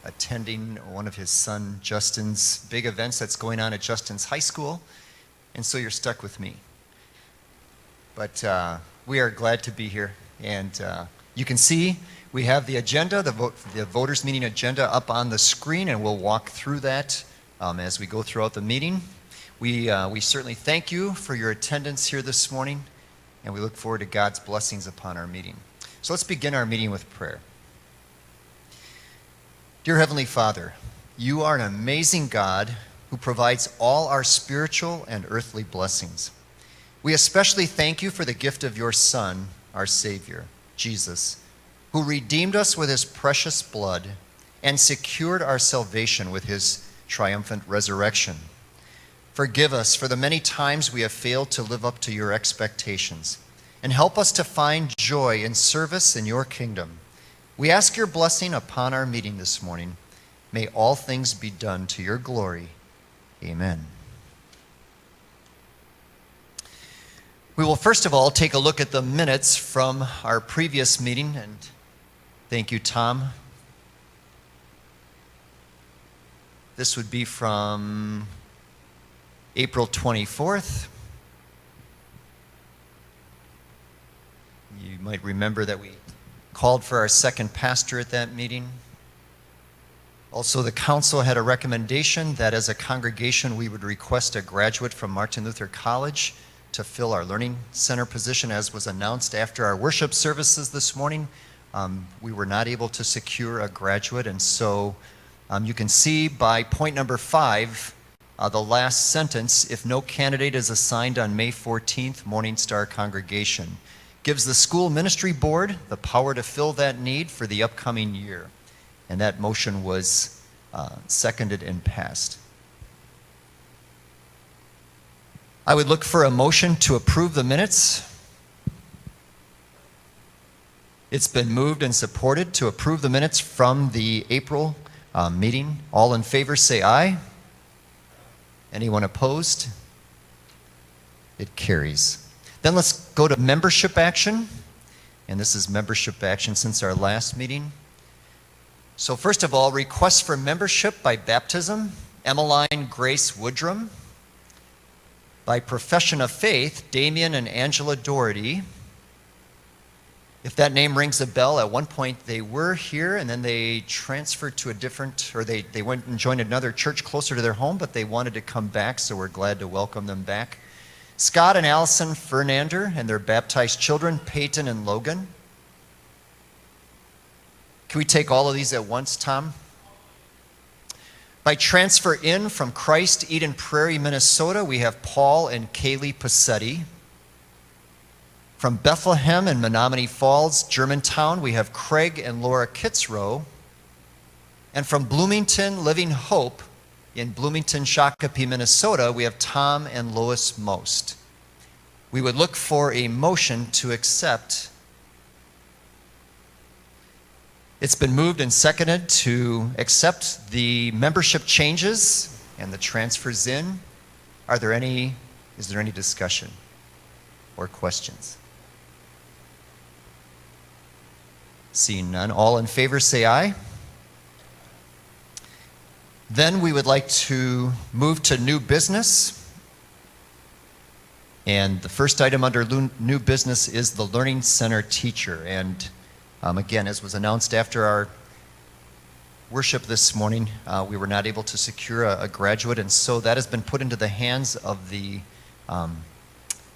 attending one of his son Justin's big events that's going on at Justin's high school, and so you're stuck with me. But we are glad to be here, and you can see we have the agenda, the voters' meeting agenda up on the screen, and we'll walk through that as we go throughout the meeting. We certainly thank you for your attendance here this morning, and we look forward to God's blessings upon our meeting. So let's begin our meeting with prayer. Dear Heavenly Father, you are an amazing God who provides all our spiritual and earthly blessings. We especially thank you for the gift of your Son, our Savior, Jesus, who redeemed us with his precious blood and secured our salvation with his triumphant resurrection. Forgive us for the many times we have failed to live up to your expectations, and help us to find joy in service in your kingdom. We ask your blessing upon our meeting this morning. May all things be done to your glory. Amen. We will first of all take a look at the minutes from our previous meeting, and thank you, Tom. This would be from April 24th. You might remember that we called for our second pastor at that meeting. Also, the council had a recommendation that as a congregation we would request a graduate from Martin Luther College to fill our Learning Center position, as was announced after our worship services this morning. We were not able to secure a graduate, and so you can see by point number 5, the last sentence, if no candidate is assigned on May 14th, Morning Star congregation, gives the school ministry board the power to fill that need for the upcoming year. And that motion was seconded and passed. I would look for a motion to approve the minutes. It's been moved and supported to approve the minutes from the April meeting. All in favor say aye. Anyone opposed? It carries. Then let's go to membership action. And this is membership action since our last meeting. So first of all, requests for membership by baptism, Emmeline Grace Woodrum. By profession of faith, Damien and Angela Doherty. If that name rings a bell, at one point they were here and then they transferred to a different, or they went and joined another church closer to their home, but they wanted to come back, so we're glad to welcome them back. Scott and Allison Fernander and their baptized children, Peyton and Logan. Can we take all of these at once, Tom? By transfer in from Christ Eden Prairie, Minnesota, we have Paul and Kaylee Passetti. From Bethlehem and Menominee Falls, Germantown, we have Craig and Laura Kitzrow. And from Bloomington Living Hope in Bloomington, Shakopee, Minnesota, we have Tom and Lois Most. We would look for a motion to accept. It's been moved and seconded to accept the membership changes and the transfers in. Is there any discussion or questions? Seeing none, all in favor say aye. Then we would like to move to new business. And the first item under new business is the Learning Center teacher. And again, as was announced after our worship this morning, we were not able to secure a graduate, and so that has been put into the hands of the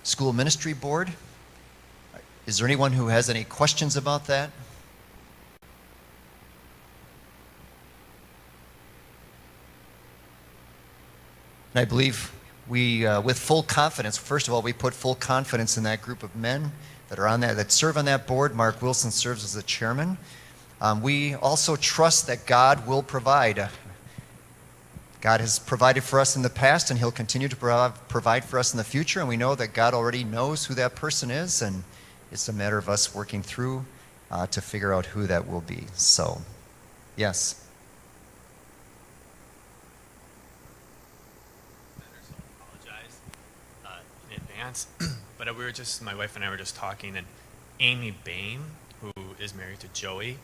school ministry board. Is there anyone who has any questions about that? And I believe we, with full confidence, first of all, we put full confidence in that group of men that are on that serve on that board. Mark Wilson serves as the chairman. We also trust that God will provide. God has provided for us in the past, and he'll continue to provide for us in the future, and we know that God already knows who that person is, and it's a matter of us working through to figure out who that will be. So, yes. But my wife and I were just talking, and Amy Bain, who is married to Joey,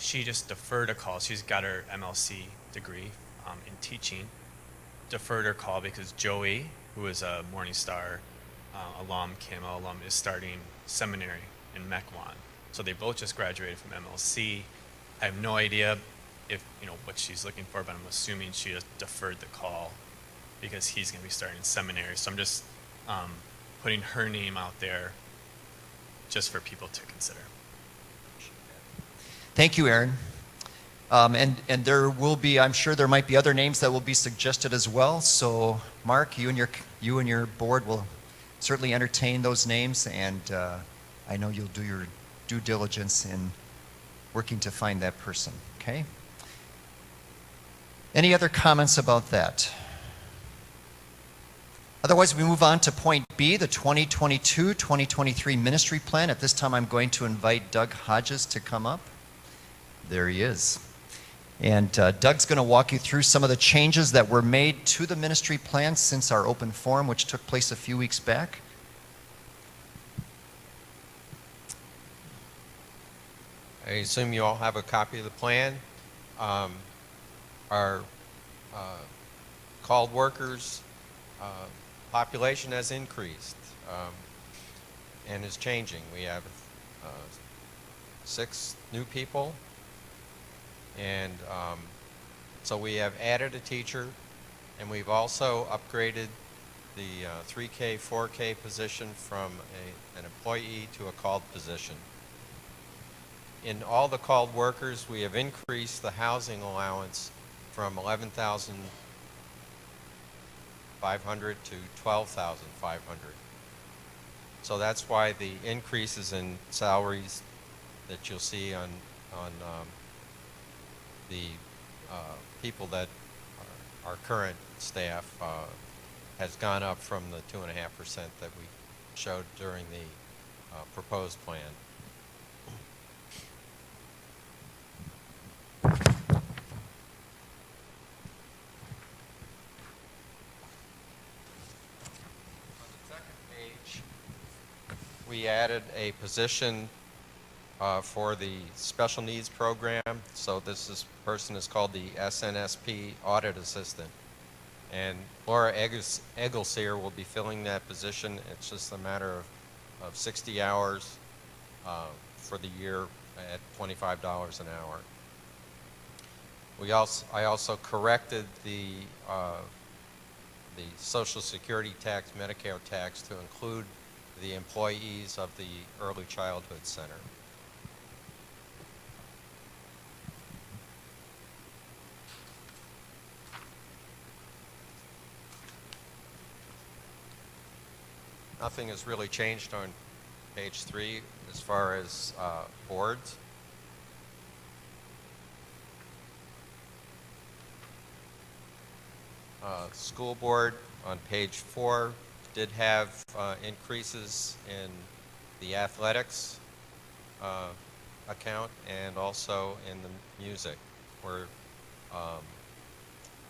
she just deferred a call. She's got her MLC degree in teaching. Deferred her call because Joey, who is a Morningstar alum, KML alum, is starting seminary in Mequon. So they both just graduated from MLC. I have no idea if what she's looking for, but I'm assuming she just deferred the call because he's going to be starting seminary. So I'm just putting her name out there just for people to consider. Thank you, Aaron. And there will be, I'm sure there might be other names that will be suggested as well. So Mark, you and your board will certainly entertain those names, and I know you'll do your due diligence in working to find that person, okay? Any other comments about that? Otherwise, we move on to point B, the 2022-2023 ministry plan. At this time, I'm going to invite Doug Hodges to come up. There he is. And Doug's going to walk you through some of the changes that were made to the ministry plan since our open forum, which took place a few weeks back. I assume you all have a copy of the plan. Our called workers population has increased and is changing. We have 6 new people, and so we have added a teacher, and we've also upgraded the 3K, 4K position from an employee to a called position. In all the called workers, we have increased the housing allowance from $11,500 to $12,500. So that's why the increases in salaries that you'll see on the people that are our current staff has gone up from the 2.5% that we showed during the proposed plan. We added a position for the special needs program. So this person is called the Snsp Audit Assistant. And Laura Egglesere will be filling that position. It's just a matter of 60 hours for the year at $25 an hour. I also corrected the Social Security tax, Medicare tax, to include the employees of the Early Childhood Center. Nothing has really changed on page 3 as far as boards. School board on page 4 did have increases in the athletics account and also in the music, where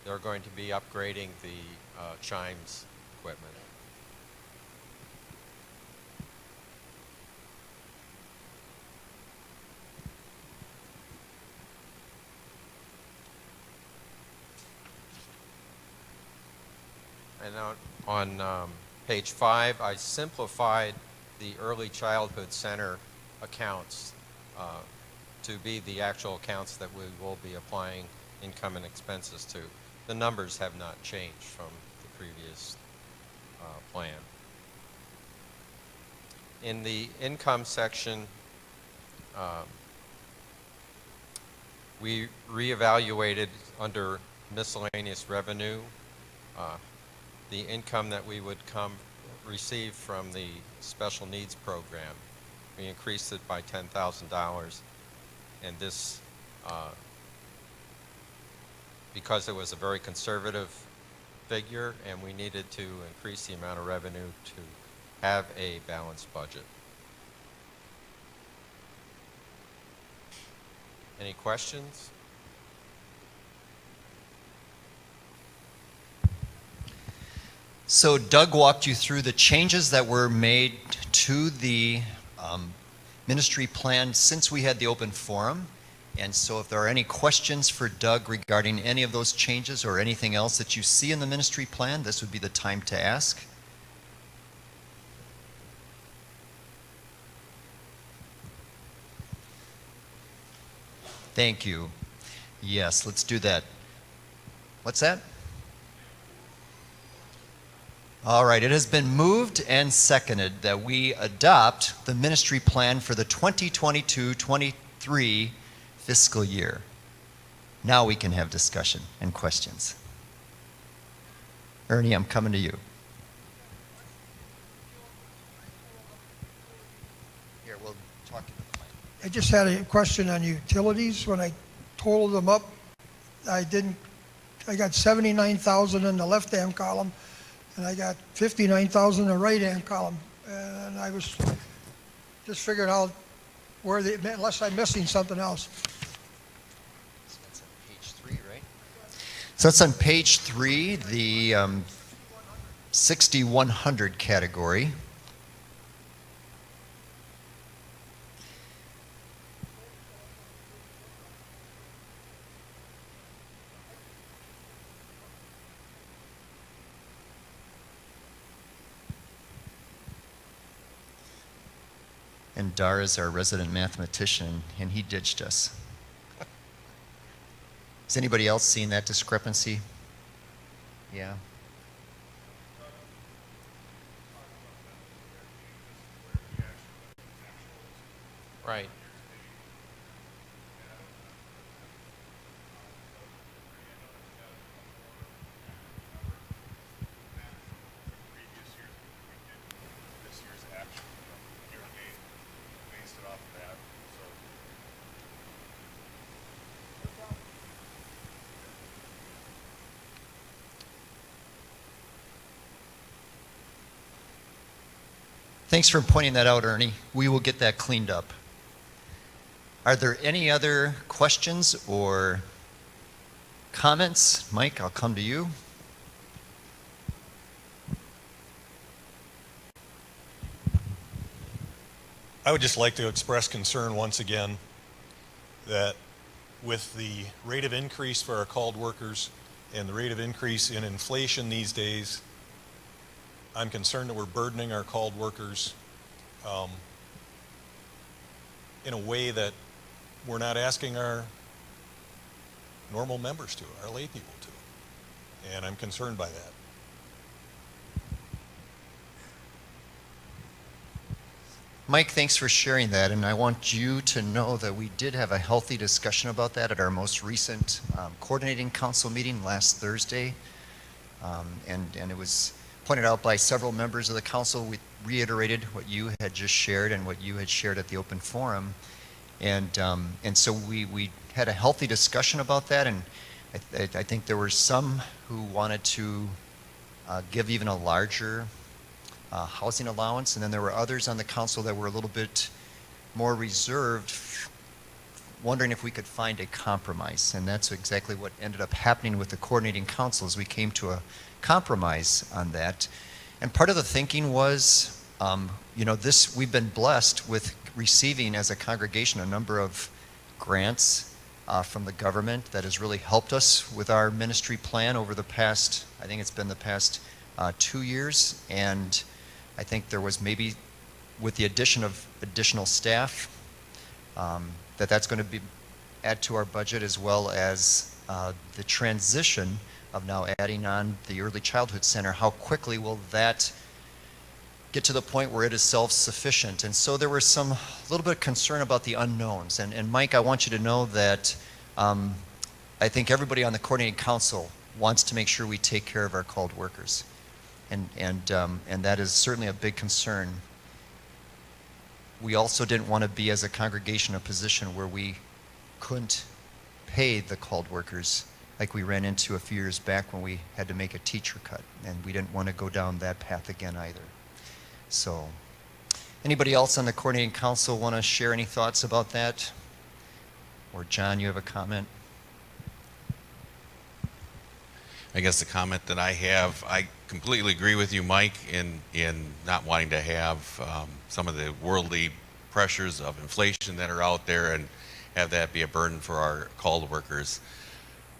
they're going to be upgrading the chimes equipment. And on page 5, I simplified the Early Childhood Center accounts to be the actual accounts that we will be applying income and expenses to. The numbers have not changed from the previous plan. In the income section, we reevaluated under miscellaneous revenue the income that we would receive from the special needs program. We increased it by $10,000, and this, because it was a very conservative figure, and we needed to increase the amount of revenue to have a balanced budget. Any questions? So Doug walked you through the changes that were made to the ministry plan since we had the open forum. And so if there are any questions for Doug regarding any of those changes or anything else that you see in the ministry plan, this would be the time to ask. Thank you. Yes, let's do that. What's that? All right, it has been moved and seconded that we adopt the ministry plan for the 2022-23 fiscal year. Now we can have discussion and questions. Ernie, I'm coming to you. Here, we'll talk to the mic. I just had a question on utilities. When I totaled them up, I got 79,000 in the left-hand column, and I got 59,000 in the right-hand column. And I was just figuring out where they, unless I'm missing something else. So that's on page 3, right? So that's on page 3, the 6100 category. And Dar is our resident mathematician, and he ditched us. Has anybody else seen that discrepancy? Yeah. Right. Thanks for pointing that out, Ernie. We will get that cleaned up. Are there any other questions or comments? Mike, I'll come to you. I would just like to express concern once again that with the rate of increase for our called workers and the rate of increase in inflation these days, I'm concerned that we're burdening our called workers in a way that we're not asking our normal members to, our lay people to. And I'm concerned by that. Mike, thanks for sharing that, and I want you to know that we did have a healthy discussion about that at our most recent coordinating council meeting last Thursday, and it was pointed out by several members of the council. We reiterated what you had just shared and what you had shared at the open forum, and so we had a healthy discussion about that, and I think there were some who wanted to give even a larger housing allowance, and then there were others on the council that were a little bit more reserved, wondering if we could find a compromise. And that's exactly what ended up happening with the coordinating council, is we came to a compromise on that. And part of the thinking was, we've been blessed with receiving as a congregation a number of grants from the government that has really helped us with our ministry plan over the past, I think it's been the past 2 years. And I think there was maybe, with the addition of additional staff, that's going to add to our budget, as well as the transition of now adding on the Early Childhood Center. How quickly will that get to the point where it is self-sufficient? And so there was a little bit of concern about the unknowns. And Mike, I want you to know that I think everybody on the coordinating council wants to make sure we take care of our called workers. And that is certainly a big concern. We also didn't want to be, as a congregation, a position where we couldn't pay the called workers like we ran into a few years back when we had to make a teacher cut, and we didn't want to go down that path again either. So, anybody else on the coordinating council want to share any thoughts about that? Or John, you have a comment? I guess the comment that I have, I completely agree with you, Mike, in not wanting to have some of the worldly pressures of inflation that are out there, have that be a burden for our called workers.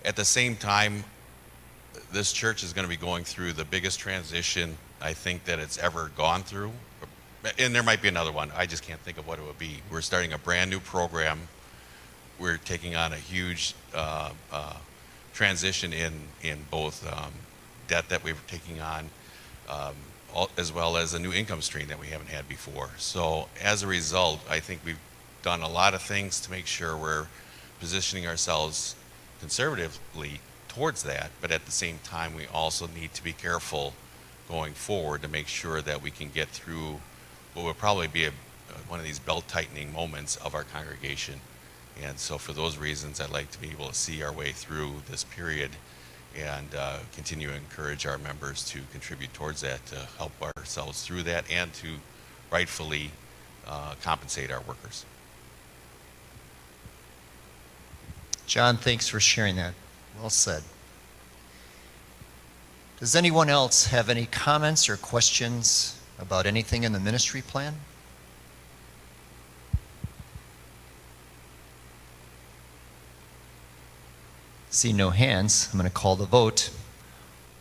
At the same time, this church is going to be going through the biggest transition I think that it's ever gone through. And there might be another one. I just can't think of what it would be. We're starting a brand new program. We're taking on a huge transition in both debt that we're taking on, as well as a new income stream that we haven't had before. So as a result, I think we've done a lot of things to make sure we're positioning ourselves conservatively towards that, but at the same time, we also need to be careful going forward to make sure that we can get through what will probably be one of these belt-tightening moments of our congregation. And so for those reasons, I'd like to be able to see our way through this period and continue to encourage our members to contribute towards that, to help ourselves through that and to rightfully compensate our workers. John, thanks for sharing that. Well said. Does anyone else have any comments or questions about anything in the ministry plan? See no hands. I'm going to call the vote.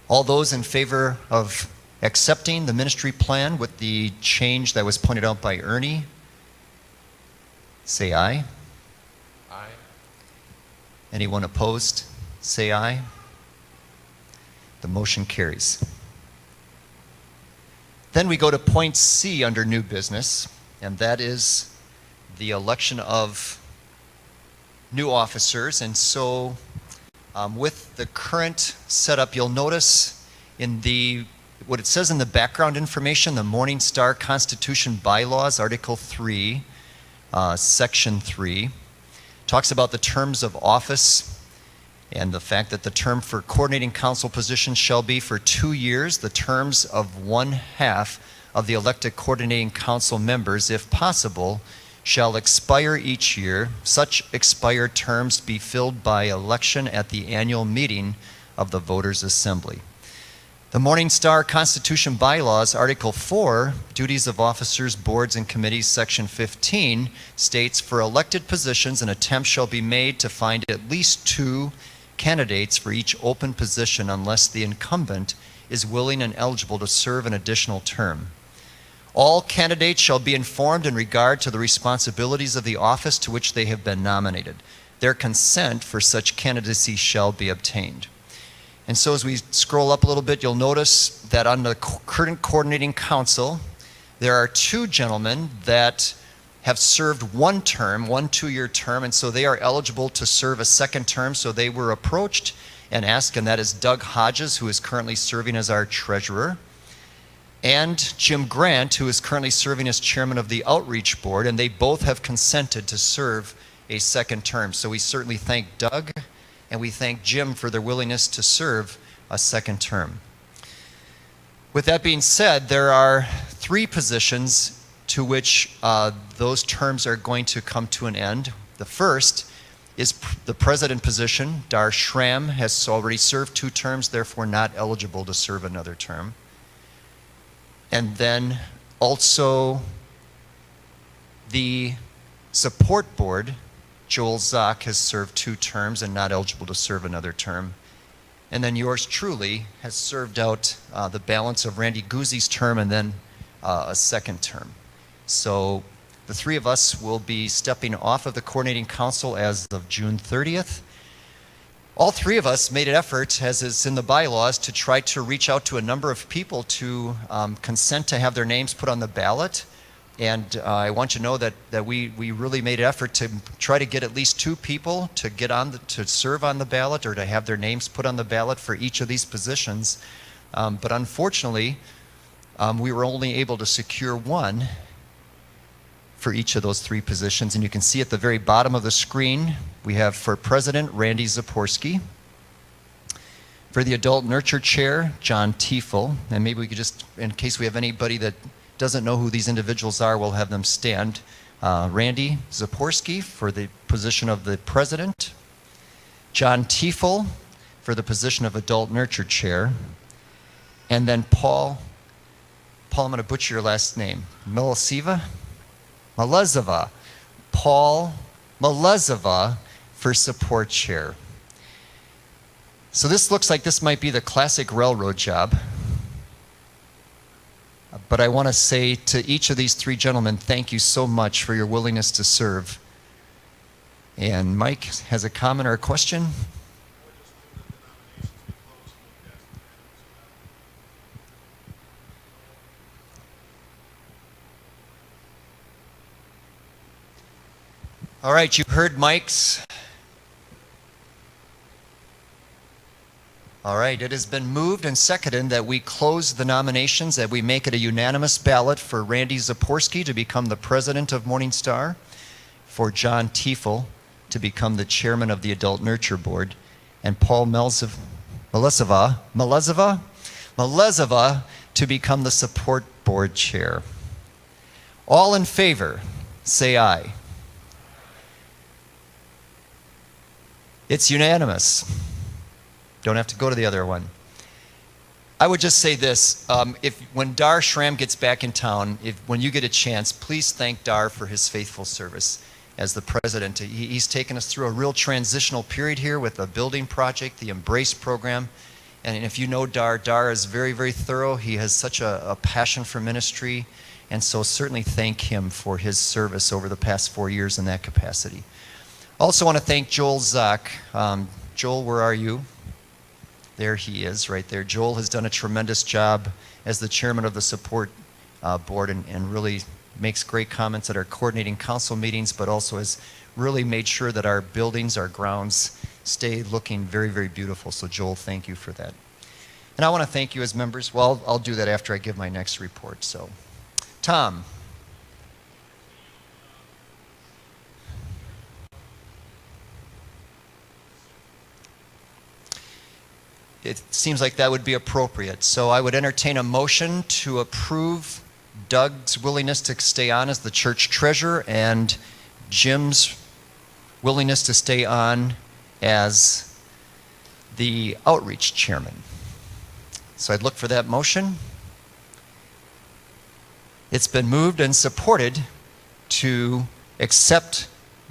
All those in favor of accepting the ministry plan with the change that was pointed out by Ernie, say aye. Aye. Anyone opposed, say aye. The motion carries. Then we go to point C under new business, and that is the election of new officers. And so with the current setup, you'll notice in what it says in the background information, the Morning Star Constitution Bylaws, Article 3, Section 3, talks about the terms of office and the fact that the term for coordinating council positions shall be for 2 years, the terms of 1/2 of the elected coordinating council members, if possible, shall expire each year. Such expired terms be filled by election at the annual meeting of the voters' assembly. The Morning Star Constitution Bylaws, Article 4, Duties of Officers, Boards, and Committees, Section 15, states, for elected positions, an attempt shall be made to find at least 2 candidates for each open position unless the incumbent is willing and eligible to serve an additional term. All candidates shall be informed in regard to the responsibilities of the office to which they have been nominated. Their consent for such candidacy shall be obtained. And so as we scroll up a little bit, you'll notice that on the current coordinating council, there are 2 gentlemen that have served 1 term, 1 2-year term, and so they are eligible to serve a 2nd term. So they were approached and asked, and that is Doug Hodges, who is currently serving as our treasurer, and Jim Grant, who is currently serving as chairman of the Outreach Board, and they both have consented to serve a 2nd term. So we certainly thank Doug and we thank Jim for their willingness to serve a 2nd term. With that being said, there are 3 positions to which those terms are going to come to an end. The first is the president position. Dar Schramm has already served 2 terms, therefore not eligible to serve another term. And then also the support board, Joel Zock has served 2 terms and not eligible to serve another term. And then yours truly has served out the balance of Randy Guzzi's term and then a 2nd term. So the 3 of us will be stepping off of the coordinating council as of June 30th. All 3 of us made an effort, as is in the bylaws, to try to reach out to a number of people to consent to have their names put on the ballot. And I want you to know that we really made an effort to try to get at least 2 people to get on to serve on the ballot or to have their names put on the ballot for each of these positions. But unfortunately, we were only able to secure 1 for each of those 3 positions. And you can see at the very bottom of the screen, we have for president, Randy Zaporski. For the adult nurture chair, John Tiefel. And maybe we could just, in case we have anybody that doesn't know who these individuals are, we'll have them stand. Randy Zaporski for the position of the president. John Tiefel for the position of adult nurture chair. And then Paul, I'm going to butcher your last name, Miloseva? Malezeva, Paul Melezova for support chair. So this looks like this might be the classic railroad job. But I want to say to each of these three gentlemen, thank you so much for your willingness to serve. And Mike has a comment or a question? All right, you heard Mike's. All right, it has been moved and seconded that we close the nominations, that we make it a unanimous ballot for Randy Zaporski to become the president of Morning Star, for John Tiefel to become the chairman of the Adult Nurture Board, and Paul Melezova to become the support board chair. All in favor, say aye. It's unanimous. Don't have to go to the other one. I would just say this, when Dar Schramm gets back in town, when you get a chance, please thank Dar for his faithful service as the president. He's taken us through a real transitional period here with the building project, the Embrace program. And if you know Dar, Dar is very, very thorough. He has such a passion for ministry. And so certainly thank him for his service over the past 4 years in that capacity. Also want to thank Joel Zock. Joel, where are you? There he is, right there. Joel has done a tremendous job as the chairman of the support board and really makes great comments at our coordinating council meetings, but also has really made sure that our buildings, our grounds, stay looking very, very beautiful. So Joel, thank you for that. And I want to thank you as members. Well, I'll do that after I give my next report. So, Tom. It seems like that would be appropriate. So I would entertain a motion to approve Doug's willingness to stay on as the church treasurer and Jim's willingness to stay on as the outreach chairman. So I'd look for that motion. It's been moved and supported to accept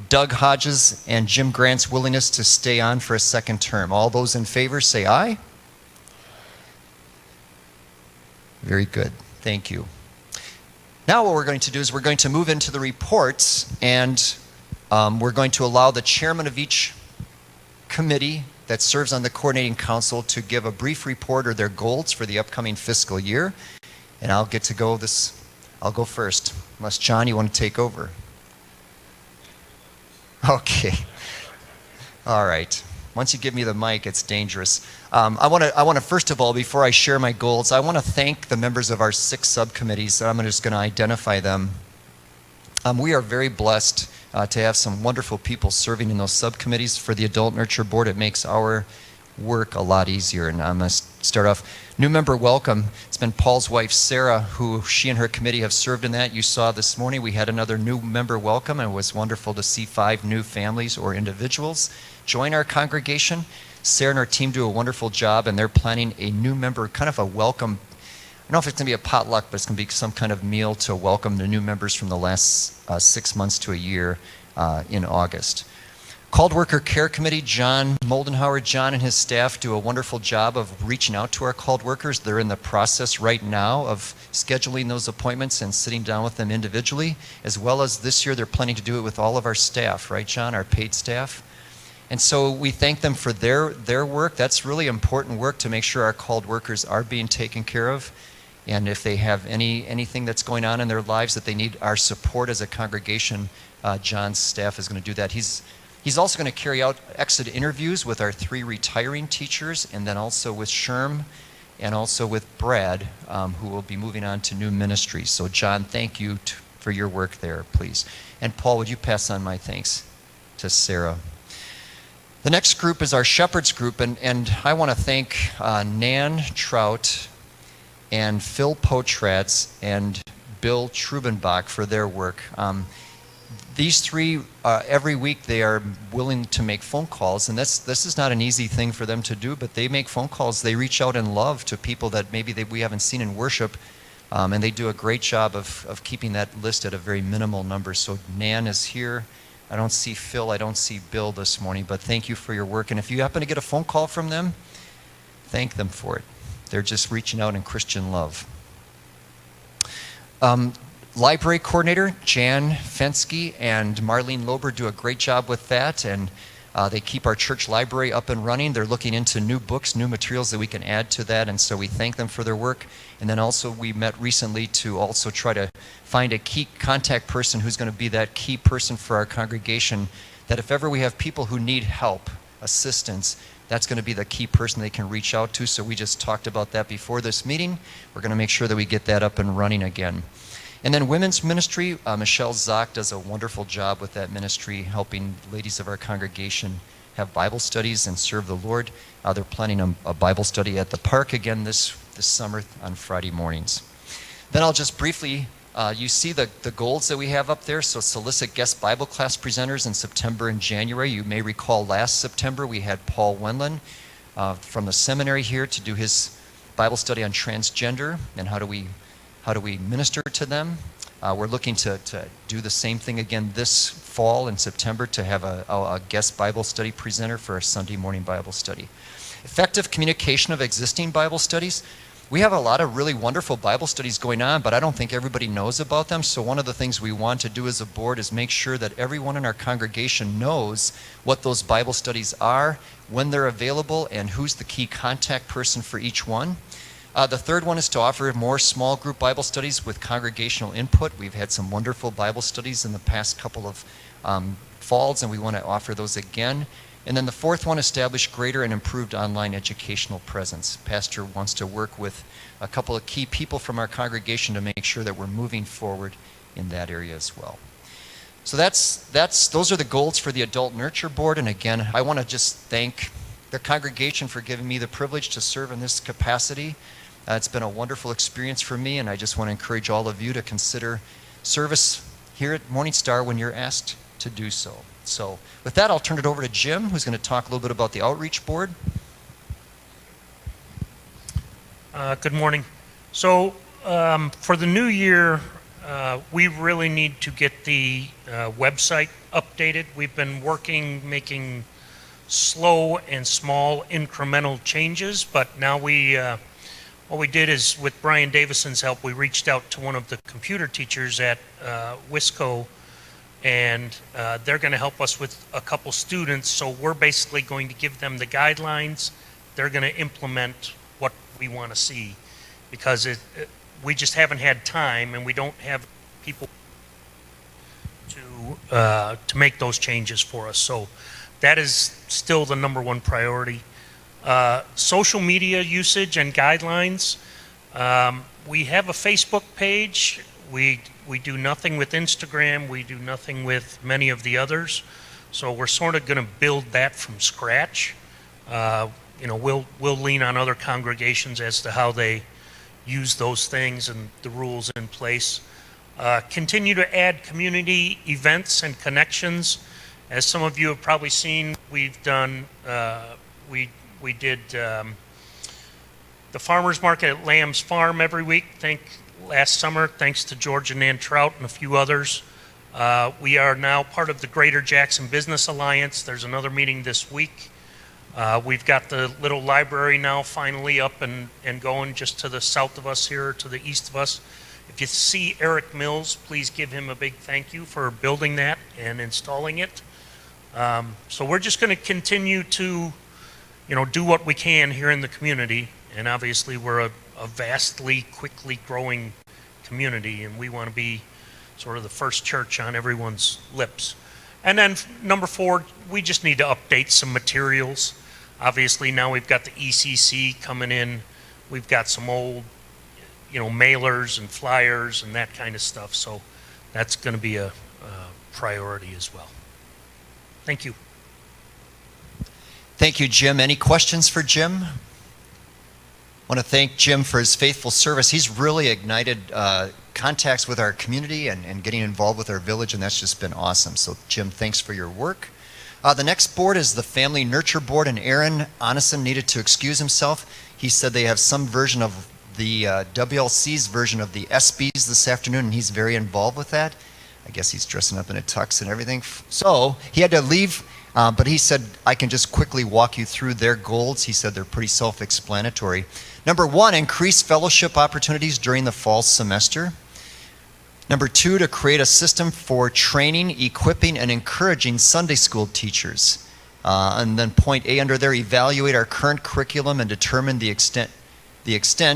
Doug Hodges and Jim Grant's willingness to stay on for a second term. All those in favor say aye. Very good. Thank you. Now what we're going to do is we're going to move into the reports, and we're going to allow the chairman of each committee that serves on the coordinating council to give a brief report or their goals for the upcoming fiscal year. And I'll get to go I'll go first, unless John, you want to take over. Okay. All right. Once you give me the mic, it's dangerous. I want to first of all, before I share my goals, I want to thank the members of our 6 subcommittees. I'm just going to identify them. We are very blessed to have some wonderful people serving in those subcommittees. For the Adult Nurture Board, it makes our work a lot easier. And I'm going to start off. New member welcome. It's been Paul's wife, Sarah, who she and her committee have served in that. You saw this morning we had another new member welcome, and it was wonderful to see 5 new families or individuals join our congregation. Sarah and her team do a wonderful job, and they're planning a new member, kind of a welcome. I don't know if it's going to be a potluck, but it's going to be some kind of meal to welcome the new members from the last 6 months to a year in August. Called Worker Care Committee, John Moldenhauer, John and his staff do a wonderful job of reaching out to our called workers. They're in the process right now of scheduling those appointments and sitting down with them individually, as well as this year they're planning to do it with all of our staff, right, John, our paid staff? And so we thank them for their work. That's really important work to make sure our called workers are being taken care of. And if they have anything that's going on in their lives that they need our support as a congregation, John's staff is going to do that. He's also going to carry out exit interviews with our 3 retiring teachers, and then also with Sherm and also with Brad, who will be moving on to new ministries. So John, thank you for your work there, please. And Paul, would you pass on my thanks to Sarah? The next group is our Shepherds group, and I want to thank Nan Trout and Phil Potratz and Bill Trubenbach for their work. These 3, every week they are willing to make phone calls, and this is not an easy thing for them to do, but they make phone calls. They reach out in love to people that maybe we haven't seen in worship, and they do a great job of keeping that list at a very minimal number. So Nan is here, I don't see Phil, I don't see Bill this morning, but thank you for your work. And if you happen to get a phone call from them, thank them for it. They're just reaching out in Christian love. Library coordinator Jan Fensky and Marlene Lober do a great job with that, and they keep our church library up and running. They're looking into new books, new materials that we can add to that, and so we thank them for their work. And then also we met recently to also try to find a key contact person who's going to be that key person for our congregation, that if ever we have people who need help, assistance, that's going to be the key person they can reach out to. So we just talked about that before this meeting. We're going to make sure that we get that up and running again. And then women's ministry, Michelle Zock does a wonderful job with that ministry, helping ladies of our congregation have Bible studies and serve the Lord. They're planning a Bible study at the park again this summer on Friday mornings. Then I'll just briefly, you see the goals that we have up there. So solicit guest Bible class presenters in September and January. You may recall last September we had Paul Wenlin from the seminary here to do his Bible study on transgender and how do we minister to them. We're looking to do the same thing again this fall in September to have a guest Bible study presenter for a Sunday morning Bible study. Effective communication of existing Bible studies. We have a lot of really wonderful Bible studies going on, but I don't think everybody knows about them. So one of the things we want to do as a board is make sure that everyone in our congregation knows what those Bible studies are, when they're available, and who's the key contact person for each one. The third one is to offer more small group Bible studies with congregational input. We've had some wonderful Bible studies in the past couple of falls, and we want to offer those again. And then the fourth one, establish greater and improved online educational presence. Pastor wants to work with a couple of key people from our congregation to make sure that we're moving forward in that area as well. So those are the goals for the Adult Nurture Board. And again, I want to just thank the congregation for giving me the privilege to serve in this capacity. It's been a wonderful experience for me, and I just want to encourage all of you to consider service here at Morning Star when you're asked to do so. So with that, I'll turn it over to Jim, who's going to talk a little bit about the Outreach Board. Good morning. So for the new year, we really need to get the website updated. We've been making slow and small incremental changes, but now what we did is, with Brian Davison's help, we reached out to one of the computer teachers at Wisco, and they're going to help us with a couple students. So we're basically going to give them the guidelines. They're going to implement what we want to see, because we just haven't had time, and we don't have people to make those changes for us. So that is still the number one priority. Social media usage and guidelines. We have a Facebook page. We do nothing with Instagram. We do nothing with many of the others. So we're sort of going to build that from scratch. We'll lean on other congregations as to how they use those things and the rules in place. Continue to add community events and connections. As some of you have probably seen, we've done we did the farmers market at Lamb's Farm every week. Last summer, thanks to George and Nan Trout and a few others. We are now part of the Greater Jackson Business Alliance. There's another meeting this week. We've got the little library now finally up and going just to the south of us here, to the east of us. If you see Eric Mills, please give him a big thank you for building that and installing it. So we're just going to continue to do what we can here in the community, and obviously we're a vastly, quickly growing community, and we want to be sort of the first church on everyone's lips. And then number 4, we just need to update some materials. Obviously now we've got the ECC coming in. We've got some old, mailers and flyers and that kind of stuff, so that's going to be a priority as well. Thank you. Thank you, Jim. Any questions for Jim? I want to thank Jim for his faithful service. He's really ignited contacts with our community and getting involved with our village, and that's just been awesome. So, Jim, thanks for your work. The next board is the Family Nurture Board, and Aaron Onison needed to excuse himself. He said they have some version of the WLC's version of the SBs this afternoon, and he's very involved with that. I guess he's dressing up in a tux and everything. So he had to leave, but he said, I can just quickly walk you through their goals. He said they're pretty self-explanatory. Number 1, increase fellowship opportunities during the fall semester. Number 2, to create a system for training, equipping, and encouraging Sunday school teachers. And then point A under there, evaluate our current curriculum and determine the extent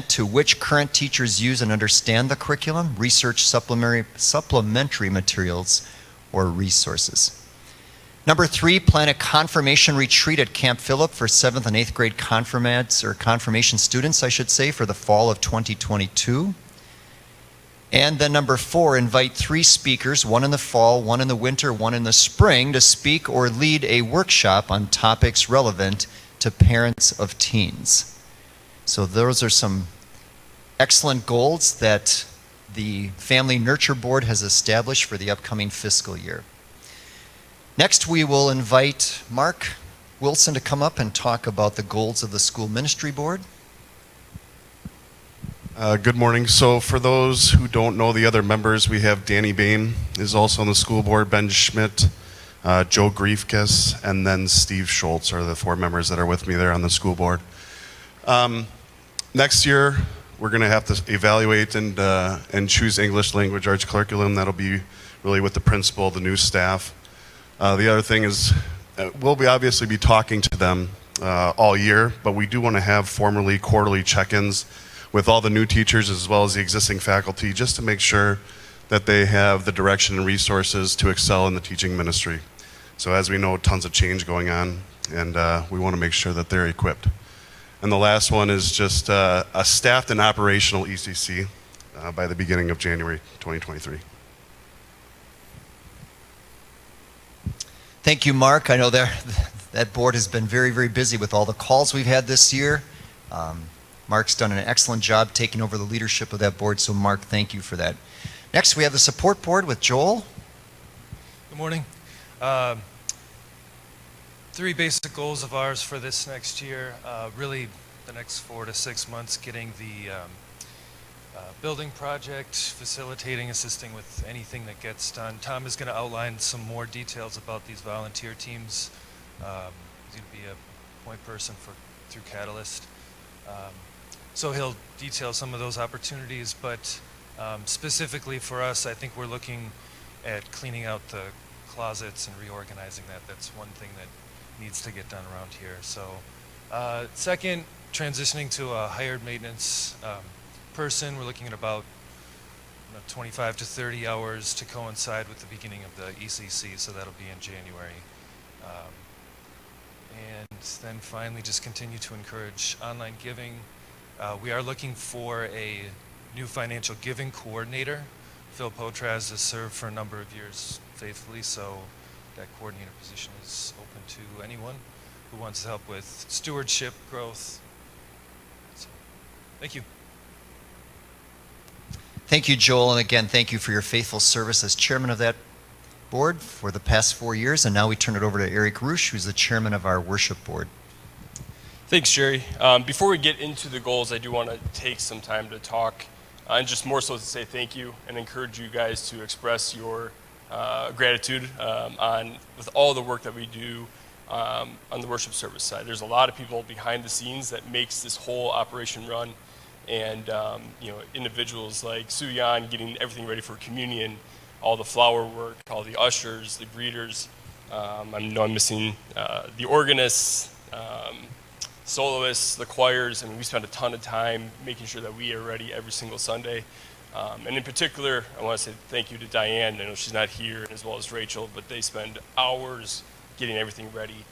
to which current teachers use and understand the curriculum, research supplementary materials or resources. Number 3, plan a confirmation retreat at Camp Phillip for 7th and 8th grade confirmants, or confirmation students, I should say, for the fall of 2022. And then number 4, invite 3 speakers, 1 in the fall, 1 in the winter, 1 in the spring, to speak or lead a workshop on topics relevant to parents of teens. So those are some excellent goals that the Family Nurture Board has established for the upcoming fiscal year. Next, we will invite Mark Wilson to come up and talk about the goals of the School Ministry Board. Good morning. So for those who don't know the other members, we have Danny Bain is also on the school board, Ben Schmidt, Joe Griefkes, and then Steve Schultz are the 4 members that are with me there on the school board. Next year, we're going to have to evaluate and choose English language arts curriculum. That'll be really with the principal, the new staff. The other thing is we'll obviously be talking to them all year, but we do want to have formally quarterly check-ins with all the new teachers as well as the existing faculty, just to make sure that they have the direction and resources to excel in the teaching ministry. So as we know, tons of change going on, and we want to make sure that they're equipped. And the last one is just a staffed and operational ECC by the beginning of January 2023. Thank you, Mark. I know that board has been very, very busy with all the calls we've had this year. Mark's done an excellent job taking over the leadership of that board, so Mark, thank you for that. Next, we have the support board with Joel. Good morning. 3 basic goals of ours for this next year. Really, the next 4 to 6 months, getting the building project, facilitating, assisting with anything that gets done. Tom is going to outline some more details about these volunteer teams. He's going to be a point person through Catalyst. So he'll detail some of those opportunities, but specifically for us, I think we're looking at cleaning out the closets and reorganizing that. That's one thing that needs to get done around here. So second, transitioning to a hired maintenance person. We're looking at about 25 to 30 hours to coincide with the beginning of the ECC, so that'll be in January. And then finally, just continue to encourage online giving. We are looking for a new financial giving coordinator. Phil Potraz has served for a number of years faithfully, so that coordinator position is open to anyone who wants to help with stewardship, growth. So, thank you. Thank you, Joel, and again, thank you for your faithful service as chairman of that board for the past 4 years. And now we turn it over to Eric Roosh, who's the chairman of our worship board. Thanks, Jerry. Before we get into the goals, I do want to take some time to talk and just more so to say thank you and encourage you guys to express your gratitude with all the work that we do on the worship service side. There's a lot of people behind the scenes that makes this whole operation run, and individuals like Sue Yan getting everything ready for communion, all the flower work, all the ushers, the greeters. I know I'm missing the organists, soloists, the choirs. I mean, we spend a ton of time making sure that we are ready every single Sunday. And in particular, I want to say thank you to Diane. I know she's not here, as well as Rachel, but they spend hours getting everything ready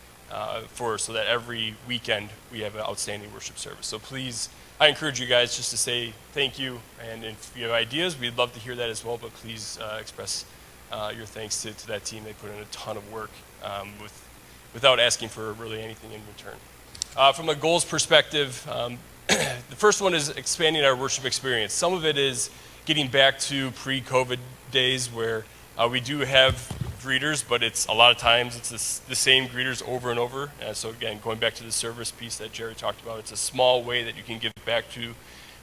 so that every weekend we have an outstanding worship service. So please, I encourage you guys just to say thank you, and if you have ideas, we'd love to hear that as well, but please express your thanks to that team. They put in a ton of work without asking for really anything in return. From a goals perspective, the first one is expanding our worship experience. Some of it is getting back to pre-COVID days where we do have greeters, but it's a lot of times it's the same greeters over and over. And so again, going back to the service piece that Jerry talked about, it's a small way that you can give back to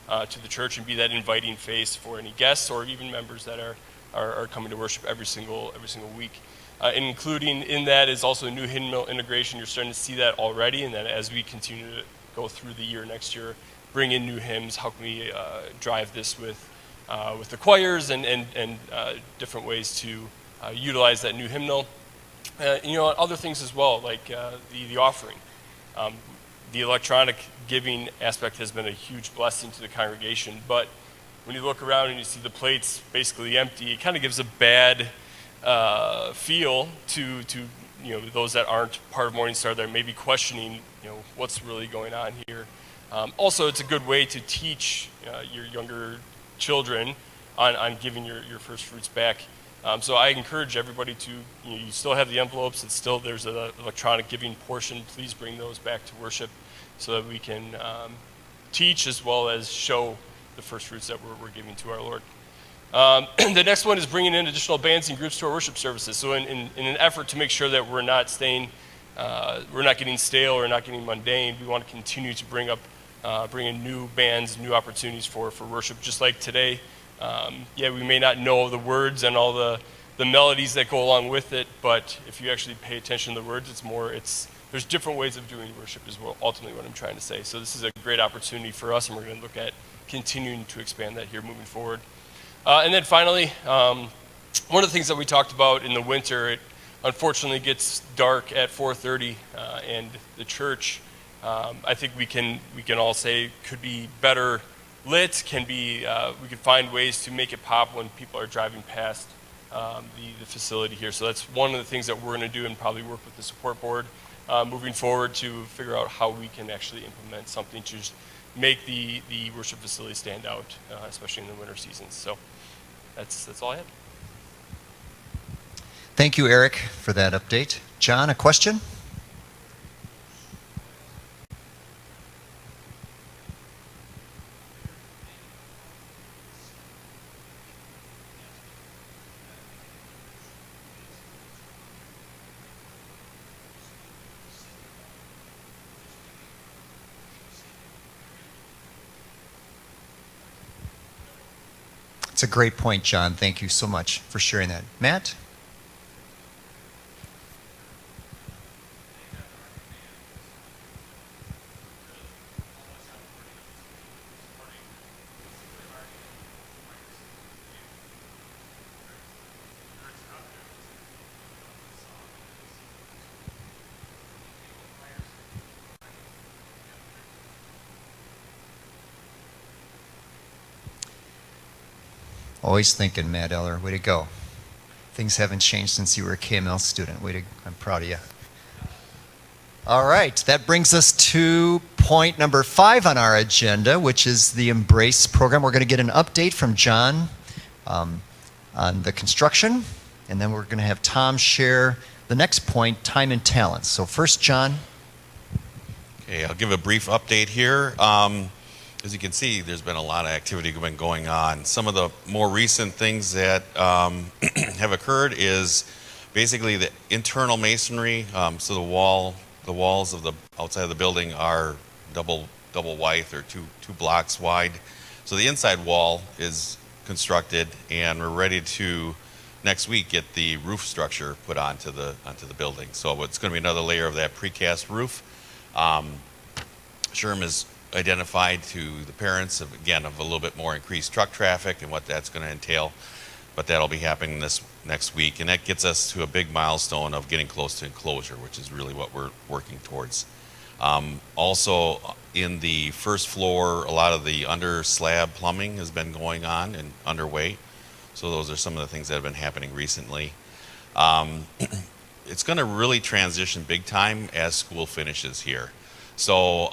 the church and be that inviting face for any guests or even members that are are coming to worship every single week. Including in that is also a new hymnal integration. You're starting to see that already, and then as we continue to go through the year next year, bring in new hymns. How can we drive this with the choirs and different ways to utilize that new hymnal? Other things as well, like the offering. The electronic giving aspect has been a huge blessing to the congregation, but when you look around and you see the plates basically empty, it kind of gives a bad feel to those that aren't part of Morningstar that may be questioning what's really going on here. Also, it's a good way to teach your younger children on giving your first fruits back. So I encourage everybody to, you still have the envelopes, there's an electronic giving portion. Please bring those back to worship so that we can teach as well as show the first fruits that we're giving to our Lord. The next one is bringing in additional bands and groups to our worship services. So in an effort to make sure that we're not getting stale or not getting mundane, we want to continue to bring in new bands, new opportunities for worship. Just like today, we may not know the words and all the melodies that go along with it, but if you actually pay attention to the words, there's different ways of doing worship is ultimately what I'm trying to say. So this is a great opportunity for us, and we're going to look at continuing to expand that here moving forward. And then finally, one of the things that we talked about in the winter, it unfortunately gets dark at 4:30, and the church, I think we can all say, could be better lit. We could find ways to make it pop when people are driving past the facility here. So that's one of the things that we're going to do, and probably work with the support board moving forward to figure out how we can actually implement something to just make the worship facility stand out, especially in the winter seasons. So that's all I had. Thank you, Eric, for that update. John, a question? It's a great point, John. Thank you so much for sharing that. Matt? Always thinking, Matt Eller. Way to go. Things haven't changed since you were a KML student. I'm proud of you. All right, that brings us to point number 5 on our agenda, which is the Embrace program. We're going to get an update from John on the construction, and then we're going to have Tom share the next point, time and talent. So first, John. Okay, I'll give a brief update here. As you can see, there's been a lot of activity going on. Some of the more recent things that have occurred is basically the internal masonry. So the walls of the outside of the building are double width or two blocks wide. So the inside wall is constructed, and we're ready to next week get the roof structure put onto the building. So it's going to be another layer of that precast roof. Sherm is identified to the parents of a little bit more increased truck traffic and what that's going to entail, but that'll be happening this next week, and that gets us to a big milestone of getting close to enclosure, which is really what we're working towards. Also in the first floor, a lot of the under slab plumbing has been going on and underway, so those are some of the things that have been happening recently. It's going to really transition big time as school finishes here. So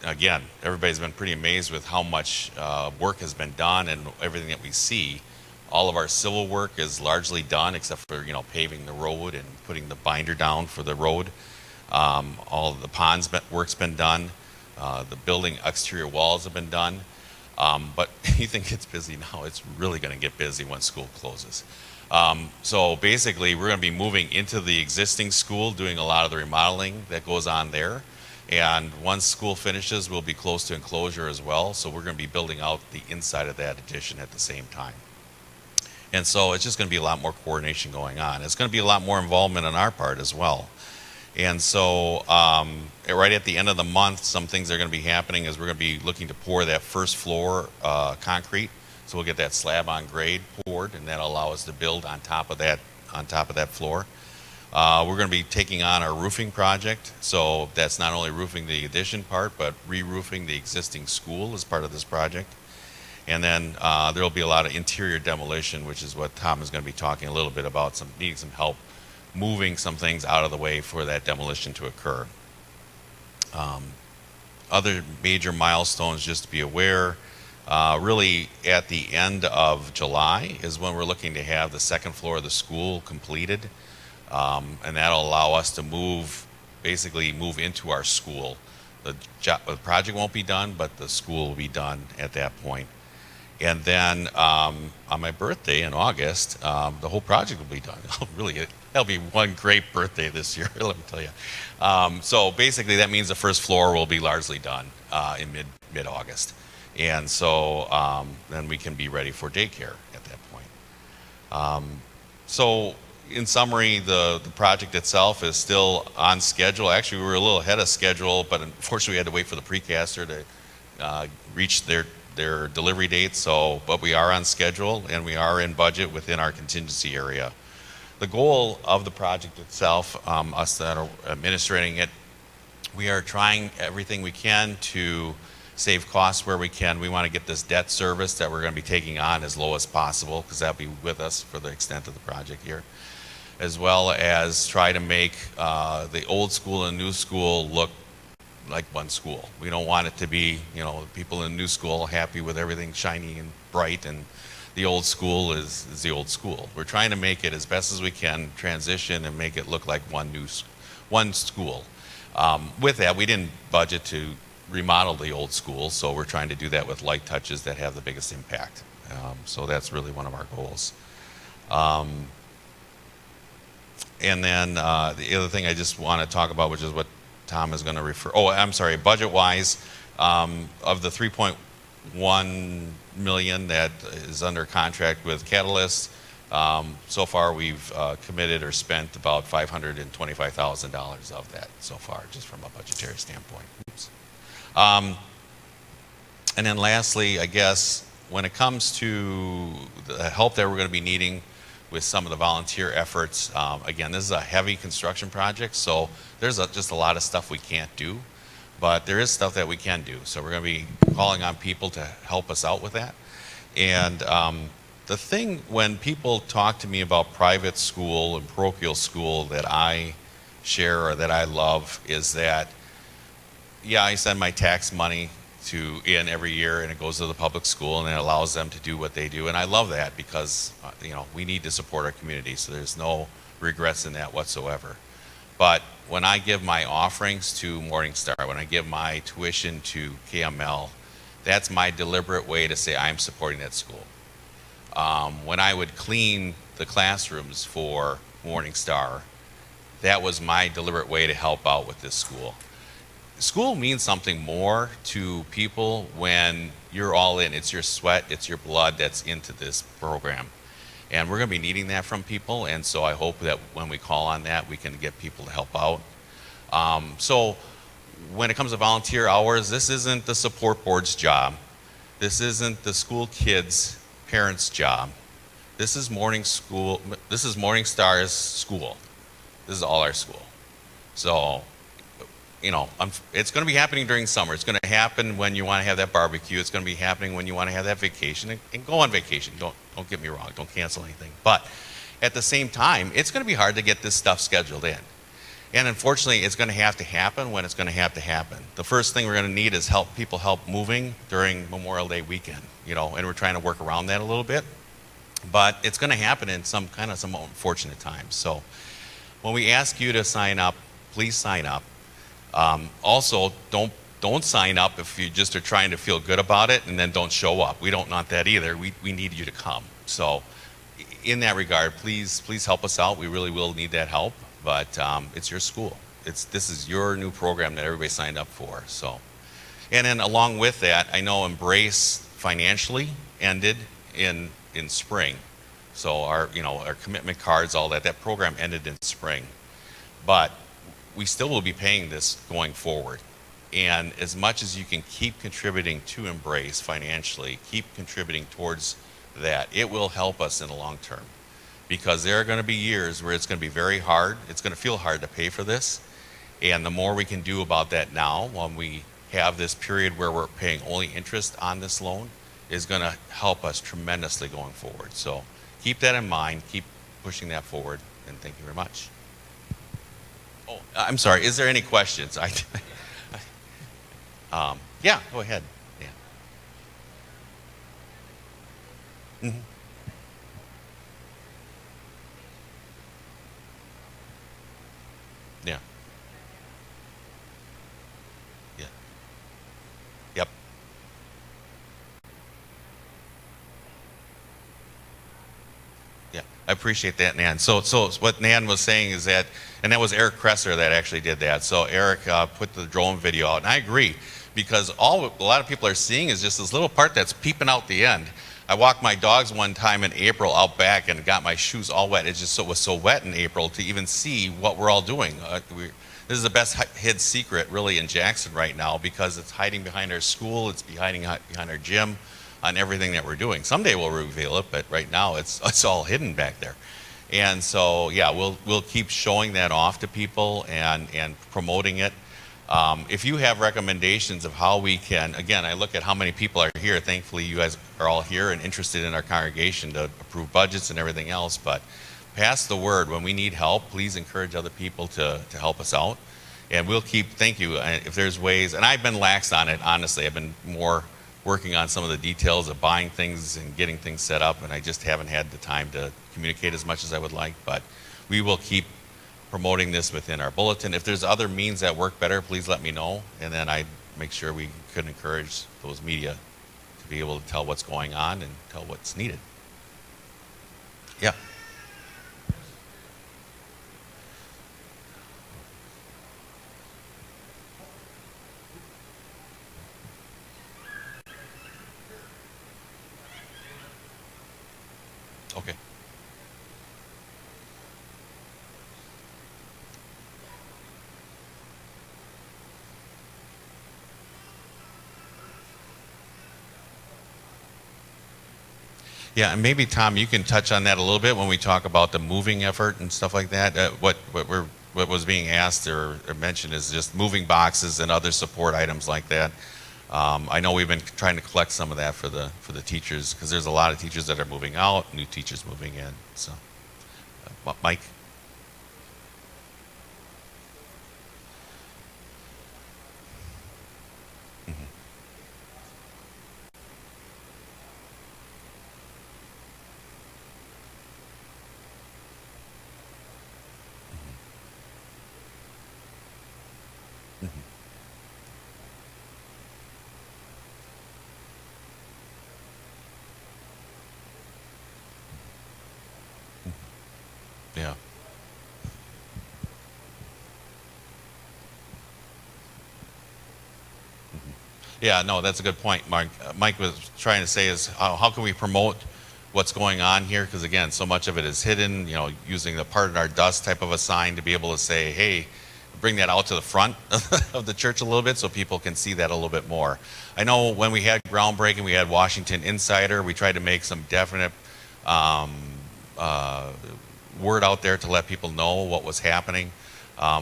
again, everybody's been pretty amazed with how much work has been done and everything that we see. All of our civil work is largely done, except for paving the road and putting the binder down for the road. All of the ponds work's been done. The building exterior walls have been done. But you think it's busy now? It's really going to get busy when school closes. So basically, we're going to be moving into the existing school, doing a lot of the remodeling that goes on there. And once school finishes, we'll be close to enclosure as well. So we're going to be building out the inside of that addition at the same time. And so it's just going to be a lot more coordination going on. It's going to be a lot more involvement on our part as well. And so right at the end of the month, some things that are going to be happening is we're going to be looking to pour that first floor concrete. So we'll get that slab on grade poured, and that'll allow us to build on top of that floor. We're going to be taking on our roofing project. So that's not only roofing the addition part, but re-roofing the existing school as part of this project. And then there will be a lot of interior demolition, which is what Tom is going to be talking a little bit about, needing some help moving some things out of the way for that demolition to occur. Other major milestones, just to be aware, really at the end of July is when we're looking to have the second floor of the school completed. And that'll allow us to basically move into our school. The project won't be done, but the school will be done at that point. And then on my birthday in August, the whole project will be done. Really, that'll be one great birthday this year, let me tell you. So basically, that means the first floor will be largely done in mid-August. And so then we can be ready for daycare at that point. So in summary, the project itself is still on schedule. Actually, we were a little ahead of schedule, but unfortunately, we had to wait for the precaster to reach their delivery date. But we are on schedule, and we are in budget within our contingency area. The goal of the project itself, us that are administrating it, we are trying everything we can to save costs where we can. We want to get this debt service that we're going to be taking on as low as possible, because that'll be with us for the extent of the project here, as well as try to make the old school and new school look like one school. We don't want it to be, people in the new school happy with everything shiny and bright, and the old school is the old school. We're trying to make it as best as we can transition and make it look like one school. With that, we didn't budget to remodel the old school, so we're trying to do that with light touches that have the biggest impact. So that's really one of our goals. And then the other thing I just want to talk about, which is what Tom is going to refer. Oh, I'm sorry. Budget-wise, of the 3.1 million that is under contract with Catalyst, so far we've committed or spent about $525,000 of that so far, just from a budgetary standpoint. Oops. And then lastly, I guess when it comes to the help that we're going to be needing with some of the volunteer efforts, again, this is a heavy construction project, so there's just a lot of stuff we can't do, but there is stuff that we can do. So we're going to be calling on people to help us out with that. And the thing, when people talk to me about private school and parochial school, that I share or that I love is that, yeah, I send my tax money in every year, and it goes to the public school, and it allows them to do what they do. And I love that because, we need to support our community, so there's no regrets in that whatsoever. But when I give my offerings to Morningstar, when I give my tuition to KML, that's my deliberate way to say I'm supporting that school. When I would clean the classrooms for Morningstar, that was my deliberate way to help out with this school. School means something more to people when you're all in. It's your sweat, it's your blood that's into this program. And we're going to be needing that from people, and so I hope that when we call on that, we can get people to help out. So when it comes to volunteer hours, this isn't the support board's job. This isn't the school kids' parents' job. This is Morningstar's school. This is all our school. So, it's going to be happening during summer. It's going to happen when you want to have that barbecue. It's going to be happening when you want to have that vacation. And go on vacation. Don't get me wrong. Don't cancel anything. But at the same time, it's going to be hard to get this stuff scheduled in. And unfortunately, it's going to have to happen when it's going to have to happen. The first thing we're going to need is help moving during Memorial Day weekend, and we're trying to work around that a little bit. But it's going to happen in some unfortunate times. So when we ask you to sign up, please sign up. Also, don't sign up if you just are trying to feel good about it and then don't show up. We don't want that either. We need you to come. So in that regard, please help us out. We really will need that help. But it's your school. This is your new program that everybody signed up for. So, and then along with that, I know Embrace financially ended in spring. So our, our commitment cards, all that, that program ended in spring. But we still will be paying this going forward. And as much as you can keep contributing to Embrace financially, keep contributing towards that, it will help us in the long term. Because there are going to be years where it's going to be very hard. It's going to feel hard to pay for this. And the more we can do about that now, when we have this period where we're paying only interest on this loan, is going to help us tremendously going forward. So keep that in mind, keep pushing that forward, and thank you very much. Oh, I'm sorry, is there any questions? Yeah, go ahead. Yeah. Mm-hmm. Yeah. Yeah. Yep. Yeah, I appreciate that, Nan. So what Nan was saying is that, and that was Eric Kresser that actually did that. So Eric put the drone video out, and I agree, because a lot of people are seeing is just this little part that's peeping out the end. I walked my dogs one time in April out back and got my shoes all wet. It was so wet in April to even see what we're all doing. This is the best hid secret really in Jackson right now, because it's hiding behind our school, it's hiding behind our gym, on everything that we're doing. Someday we'll reveal it, but right now it's all hidden back there. And so yeah, we'll keep showing that off to people and promoting it. If you have recommendations of how we can, again, I look at how many people are here. Thankfully, you guys are all here and interested in our congregation to approve budgets and everything else. But pass the word. When we need help, please encourage other people to help us out. And we'll keep, thank you. If there's ways, and I've been lax on it, honestly. I've been more working on some of the details of buying things and getting things set up, and I just haven't had the time to communicate as much as I would like. But we will keep promoting this within our bulletin. If there's other means that work better, please let me know, and then I make sure we could encourage those media to be able to tell what's going on and tell what's needed. Yeah. Okay. Yeah, and maybe Tom, you can touch on that a little bit when we talk about the moving effort and stuff like that. What was being asked or mentioned is just moving boxes and other support items like that. I know we've been trying to collect some of that for the teachers, because there's a lot of teachers that are moving out, new teachers moving in. So, Mike. Yeah. Yeah, no, that's a good point, Mike. Mike was trying to say is how can we promote what's going on here? Because again, so much of it is hidden, using the Pardon Our Dust type of a sign to be able to say, hey, bring that out to the front of the church a little bit so people can see that a little bit more. I know when we had groundbreaking, we had Washington Insider. We tried to make some definite word out there to let people know what was happening.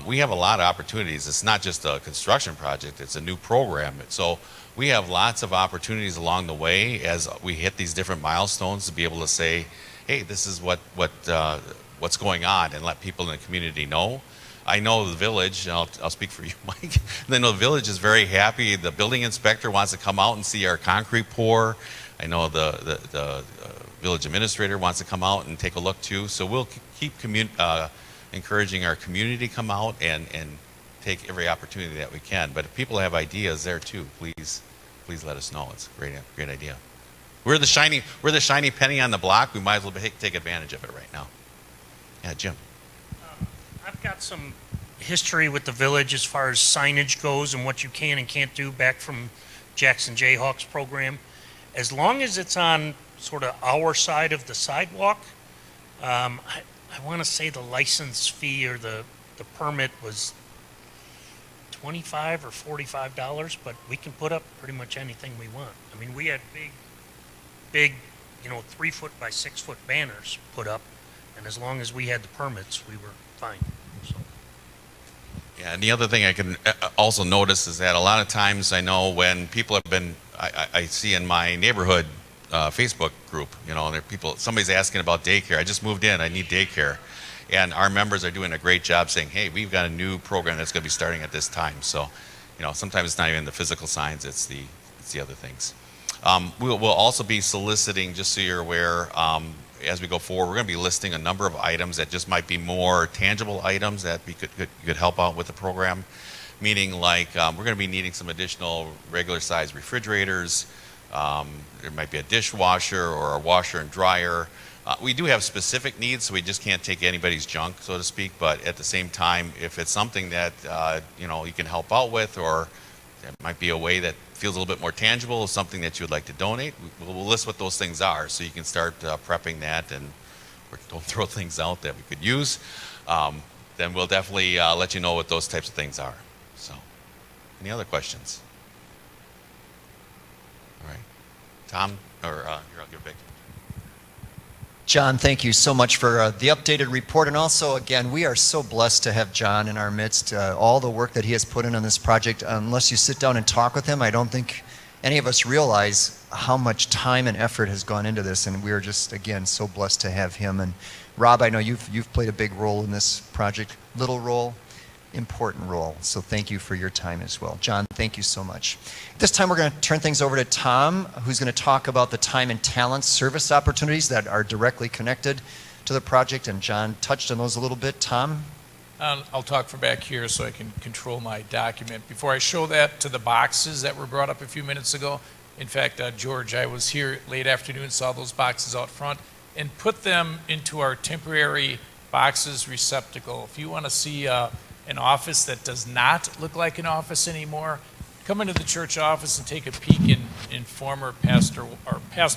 We have a lot of opportunities. It's not just a construction project, it's a new program. So we have lots of opportunities along the way as we hit these different milestones to be able to say, hey, this is what's going on, and let people in the community know. I know the village, and I'll speak for you, Mike. I know the village is very happy. The building inspector wants to come out and see our concrete pour. I know the village administrator wants to come out and take a look too. So we'll keep encouraging our community to come out and take every opportunity that we can. But if people have ideas there too, please let us know. It's a great idea. We're the shiny penny on the block. We might as well take advantage of it right now. Yeah, Jim. I've got some history with the village as far as signage goes and what you can and can't do back from Jackson Jayhawks program. As long as it's on sort of our side of the sidewalk, I want to say the license fee or the permit was $25 or $45, but we can put up pretty much anything we want. I mean, we had big, 3-foot by 6-foot banners put up, and as long as we had the permits, we were fine. So. Yeah, and the other thing I can also notice is that a lot of times I know when people have been, I see in my neighborhood Facebook group, there are people, somebody's asking about daycare. I just moved in, I need daycare. And our members are doing a great job saying, hey, we've got a new program that's going to be starting at this time. So, sometimes it's not even the physical signs, it's the other things. We'll also be soliciting, just so you're aware, as we go forward, we're going to be listing a number of items that just might be more tangible items that we could help out with the program. Meaning like we're going to be needing some additional regular size refrigerators. There might be a dishwasher or a washer and dryer. We do have specific needs, so we just can't take anybody's junk, so to speak. But at the same time, if it's something that you can help out with, or it might be a way that feels a little bit more tangible, something that you would like to donate, we'll list what those things are, so you can start prepping that, and don't throw things out that we could use. Then we'll definitely let you know what those types of things are. So, any other questions? All right, Tom, or here, I'll give it back to you. John, thank you so much for the updated report. And also, again, we are so blessed to have John in our midst. All the work that he has put in on this project, unless you sit down and talk with him, I don't think any of us realize how much time and effort has gone into this. And we are just, again, so blessed to have him. And Rob, I know you've played a big role in this project. Little role, important role. So thank you for your time as well. John, thank you so much. This time we're going to turn things over to Tom, who's going to talk about the time and talent service opportunities that are directly connected to the project. And John touched on those a little bit. Tom? I'll talk from back here so I can control my document. Before I show that to the boxes that were brought up a few minutes ago, in fact, George, I was here late afternoon, saw those boxes out front, and put them into our temporary boxes receptacle. If you want to see an office that does not look like an office anymore, come into the church office and take a peek in former Pastor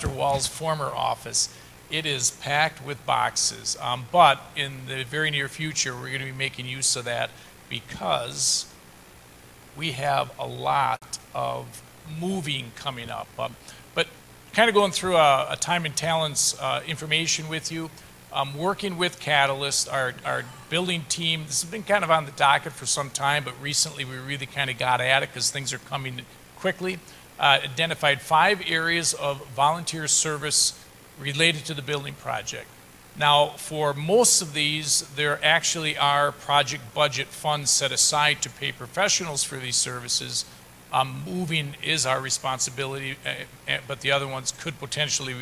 Wall's former office. It is packed with boxes, but in the very near future, we're going to be making use of that because we have a lot of moving coming up. But kind of going through a time and talents information with you, working with Catalyst, our building team. This has been kind of on the docket for some time, but recently we really kind of got at it because things are coming quickly. Identified 5 areas of volunteer service related to the building project. Now, for most of these, there actually are project budget funds set aside to pay professionals for these services. Moving is our responsibility, but the other ones could potentially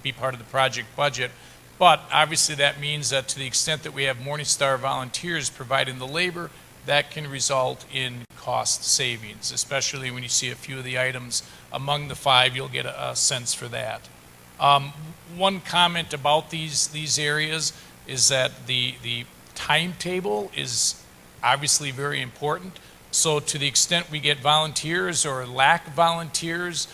be part of the project budget. But obviously that means that to the extent that we have Morningstar volunteers providing the labor, that can result in cost savings, especially when you see a few of the items among the 5, you'll get a sense for that. One comment about these areas is that the timetable is obviously very important. So to the extent we get volunteers or lack volunteers,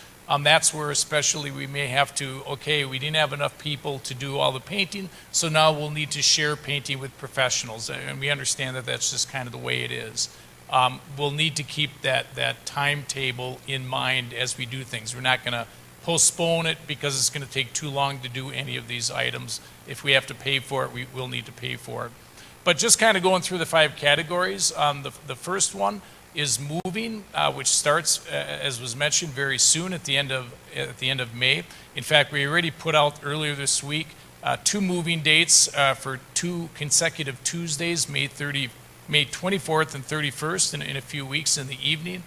that's where especially we may have to, okay, we didn't have enough people to do all the painting, so now we'll need to share painting with professionals. And we understand that that's just kind of the way it is. We'll need to keep that timetable in mind as we do things. We're not going to postpone it because it's going to take too long to do any of these items. If we have to pay for it, we will need to pay for it. But just kind of going through the 5 categories, the first one is moving, which starts, as was mentioned, very soon at the end of May. In fact, we already put out earlier this week 2 moving dates for 2 consecutive Tuesdays, May 24th and 31st, in a few weeks in the evening,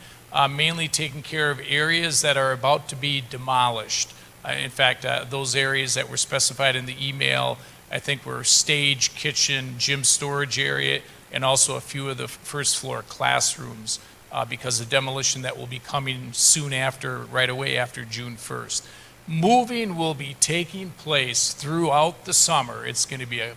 mainly taking care of areas that are about to be demolished. In fact, those areas that were specified in the email, I think were stage, kitchen, gym storage area, and also a few of the first floor classrooms because of demolition that will be coming soon after, right away after June 1st. Moving will be taking place throughout the summer. It's going to be a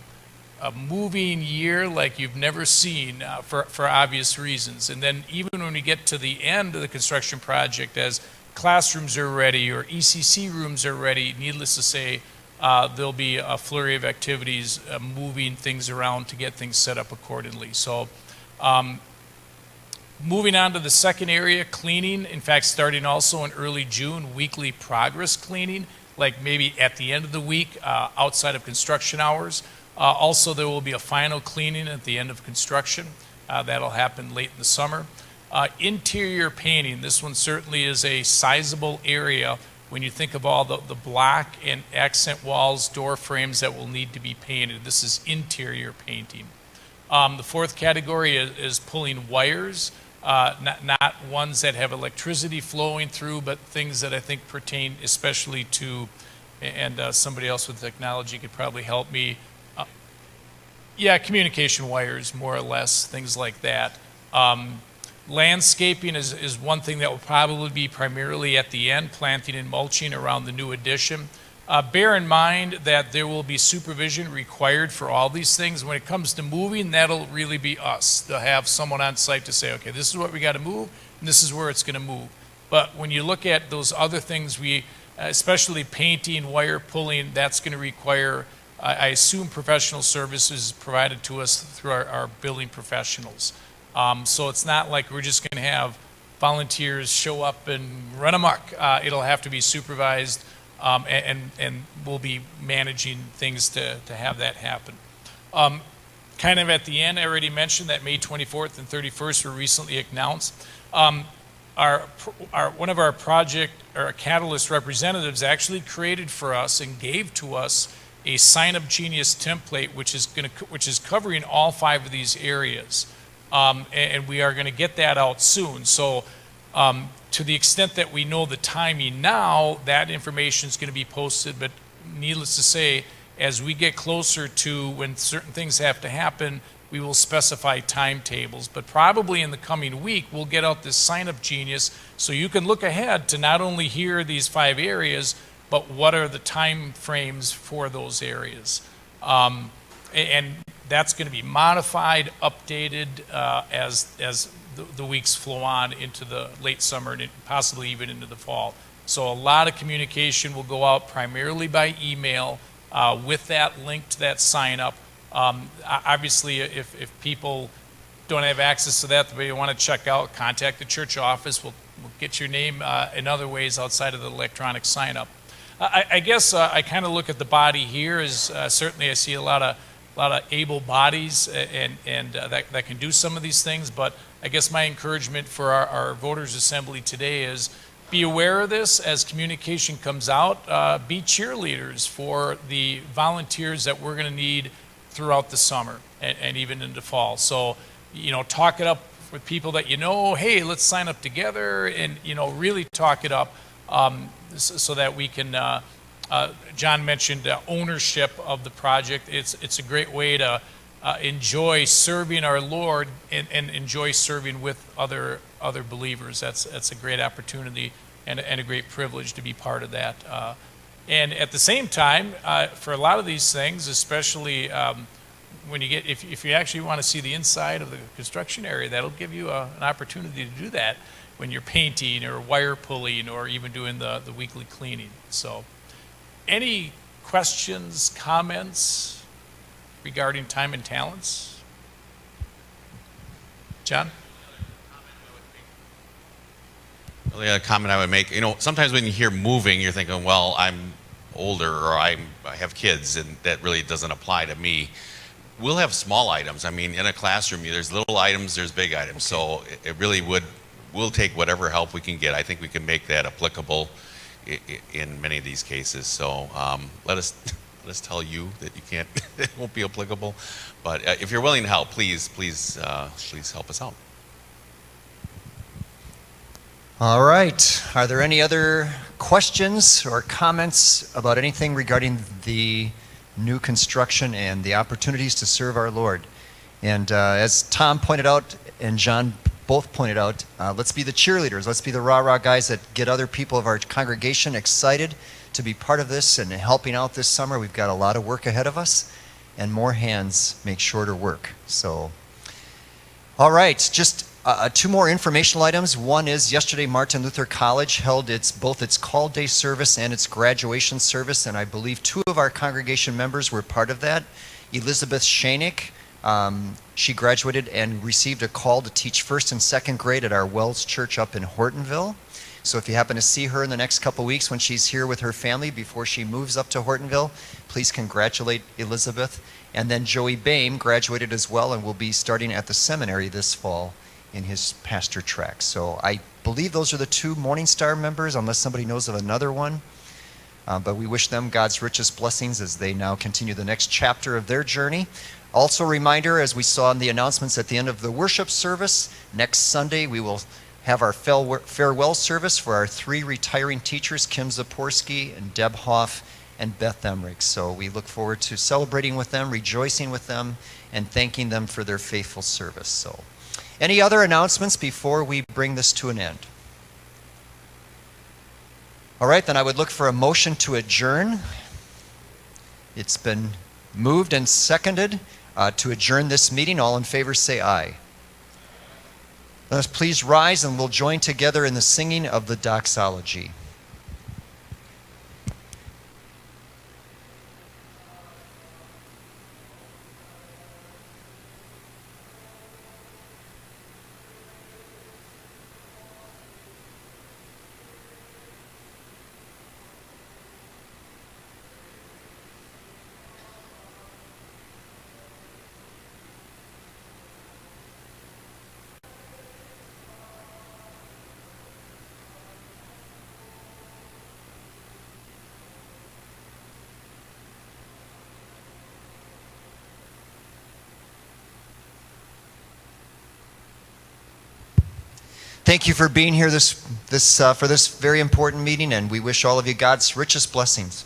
moving year like you've never seen for obvious reasons. And then even when we get to the end of the construction project, as classrooms are ready or ECC rooms are ready, needless to say, there'll be a flurry of activities, moving things around to get things set up accordingly. So moving on to the second area, cleaning. In fact, starting also in early June, weekly progress cleaning, like maybe at the end of the week, outside of construction hours. Also, there will be a final cleaning at the end of construction. That'll happen late in the summer. Interior painting, this one certainly is a sizable area when you think of all the black and accent walls, door frames that will need to be painted. This is interior painting. The fourth category is pulling wires, not ones that have electricity flowing through, but things that I think pertain especially to, and somebody else with technology could probably help me. Yeah, communication wires, more or less, things like that. Landscaping is one thing that will probably be primarily at the end, planting and mulching around the new addition. Bear in mind that there will be supervision required for all these things. When it comes to moving, that'll really be us. They'll have someone on site to say, okay, this is what we got to move, and this is where it's going to move. But when you look at those other things, especially painting, wire pulling, that's going to require, I assume, professional services provided to us through our building professionals. So it's not like we're just going to have volunteers show up and run amok. It'll have to be supervised, and we'll be managing things to have that happen. Kind of at the end, I already mentioned that May 24th and 31st were recently announced. One of our project or Catalyst representatives actually created for us and gave to us a Sign Up Genius template, which is covering all 5 of these areas. And we are going to get that out soon. So to the extent that we know the timing now, that information is going to be posted. But needless to say, as we get closer to when certain things have to happen, we will specify timetables. But probably in the coming week, we'll get out this Sign Up Genius so you can look ahead to not only hear these 5 areas, but what are the time frames for those areas. And that's going to be modified, updated as the weeks flow on into the late summer and possibly even into the fall. So a lot of communication will go out primarily by email with that link to that sign up. Obviously, if people don't have access to that, they want to check out, contact the church office. We'll get your name in other ways outside of the electronic sign up. I guess I kind of look at the body here as certainly I see a lot of able bodies and that can do some of these things, but I guess my encouragement for our voters assembly today is be aware of this as communication comes out. Be cheerleaders for the volunteers that we're going to need throughout the summer and even into fall. So, talk it up with people that hey, let's sign up together and, really talk it up so that we can John mentioned ownership of the project. It's a great way to enjoy serving our Lord and enjoy serving with other believers. That's a great opportunity and a great privilege to be part of that. And at the same time, for a lot of these things, especially when you if you actually want to see the inside of the construction area, that'll give you an opportunity to do that when you're painting or wire pulling or even doing the weekly cleaning. So. Any questions, comments regarding time and talents? John? The other comment I would make, sometimes when you hear moving, you're thinking, well, I'm older or I have kids, and that really doesn't apply to me. We'll have small items. I mean, in a classroom, there's little items, there's big items. Okay. So it really we'll take whatever help we can get. I think we can make that applicable in many of these cases. So let us tell you that you can't, it won't be applicable. But if you're willing to help, please help us out. All right. Are there any other questions or comments about anything regarding the new construction and the opportunities to serve our Lord? And as Tom pointed out and John both pointed out, let's be the cheerleaders. Let's be the rah-rah guys that get other people of our congregation excited to be part of this and helping out this summer. We've got a lot of work ahead of us, and more hands make shorter work. So, all right, just Two more informational items. One is yesterday Martin Luther College held both its call day service and its graduation service, and I believe two of our congregation members were part of that. Elizabeth Shanick, she graduated and received a call to teach first and second grade at our Wells Church up in Hortonville. So if you happen to see her in the next couple weeks when she's here with her family before she moves up to Hortonville, please congratulate Elizabeth. And then Joey Boehm graduated as well and will be starting at the seminary this fall in his pastor track. So I believe those are the two Morning Star members, unless somebody knows of another one. But we wish them God's richest blessings as they now continue the next chapter of their journey. Also a reminder, as we saw in the announcements at the end of the worship service, next Sunday we will have our farewell service for our three retiring teachers, Kim Zaporsky and Deb Hoff and Beth Emmerich. So we look forward to celebrating with them, rejoicing with them, and thanking them for their faithful service. So, any other announcements before we bring this to an end? All right, then I would look for a motion to adjourn. It's been moved and seconded to adjourn this meeting. All in favor say aye. Let us please rise and we'll join together in the singing of the doxology. Thank you for being here for this very important meeting, and we wish all of you God's richest blessings.